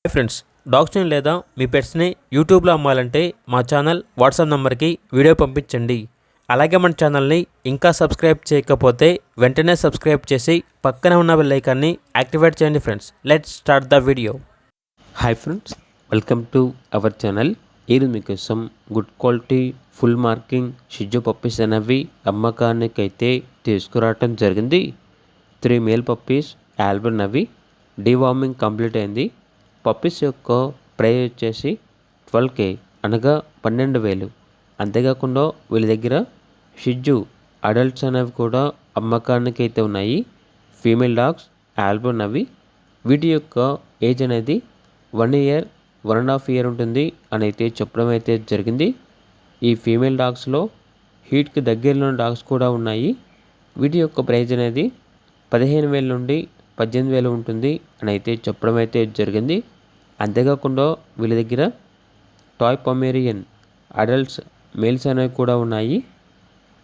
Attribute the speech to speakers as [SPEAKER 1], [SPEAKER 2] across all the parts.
[SPEAKER 1] Hi friends, డాగ్స్ని లేదా మీ పెట్స్ని యూట్యూబ్లో అమ్మాలంటే మా ఛానల్ వాట్సాప్ నెంబర్కి వీడియో పంపించండి. అలాగే మన ఛానల్ని ఇంకా సబ్స్క్రైబ్ చేయకపోతే వెంటనే సబ్స్క్రైబ్ చేసి పక్కనే ఉన్న బెల్ ఐకాన్ని యాక్టివేట్ చేయండి friends. Let's start the video.
[SPEAKER 2] Hi friends, welcome to our channel. ఈరోజు మీకోసం గుడ్ క్వాలిటీ ఫుల్ మార్కింగ్ షిజు పప్పీస్ అనేవి అమ్మకానికైతే తీసుకురావటం జరిగింది. 3 మేల్ పప్పీస్ ఆల్బన్ అవి డీవార్మింగ్ కంప్లీట్ అయింది. పప్పీస్ యొక్క ప్రైస్ వచ్చేసి 12K అనగా 12,000. అంతేకాకుండా వీళ్ళ దగ్గర షిజు అడల్ట్స్ అనేవి కూడా అమ్మకానికి అయితే ఉన్నాయి. ఫీమేల్ డాగ్స్ ఆల్బన్ అవి. వీటి యొక్క ఏజ్ అనేది 1 year 1.5 year ఉంటుంది అని అయితే చెప్పడం అయితే జరిగింది. ఈ ఫీమేల్ డాగ్స్లో హీట్కి దగ్గరలో డాగ్స్ కూడా ఉన్నాయి. వీటి యొక్క ప్రైజ్ అనేది 15,000 నుండి 18,000 ఉంటుంది అని అయితే చెప్పడం అయితే జరిగింది. అంతేకాకుండా వీళ్ళ దగ్గర టాయ్ పొమేరియన్ అడల్ట్స్ మేల్స్ అనేవి కూడా ఉన్నాయి.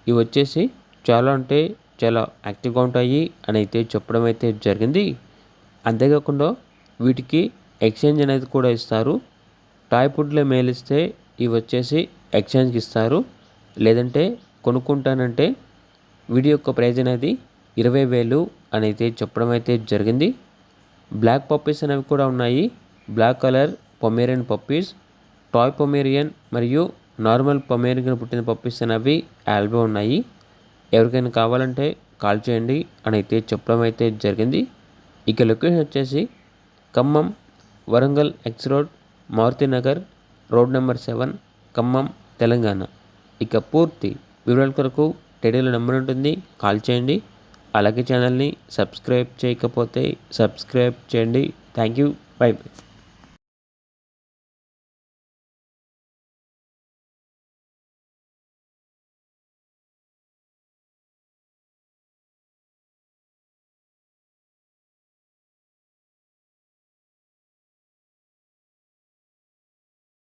[SPEAKER 2] ఇవి వచ్చేసి చాలా యాక్టివ్గా ఉంటాయి అని అయితే చెప్పడం అయితే జరిగింది. అంతేకాకుండా వీటికి ఎక్స్చేంజ్ అనేది కూడా ఇస్తారు. టాయ్ పుడ్లో మేల్ ఇస్తే ఇవి వచ్చేసి ఎక్స్చేంజ్కి ఇస్తారు. లేదంటే కొనుక్కుంటానంటే వీటి యొక్క ప్రైజ్ అనేది 20,000 అని అయితే చెప్పడం అయితే జరిగింది. బ్లాక్ పప్పీస్ అనేవి కూడా ఉన్నాయి. Black colour Pomeranian puppies, toy Pomeranian మరియు నార్మల్ పొమేరియన్ పుట్టిన పప్పీస్ అనేవి ఆల్బో ఉన్నాయి. ఎవరికైనా కావాలంటే కాల్ చేయండి అని అయితే చెప్పడం అయితే జరిగింది. ఇక లొకేషన్ వచ్చేసి Khammam Warangal X road, Maruti Nagar road number 7, Khammam, Telangana. ఇక పూర్తి వివరాల కొరకు టైటిల్లో నెంబర్ ఉంటుంది, కాల్ చేయండి. అలాగే ఛానల్ని సబ్స్క్రైబ్ చేయకపోతే సబ్స్క్రైబ్ చేయండి. Thank you. By by.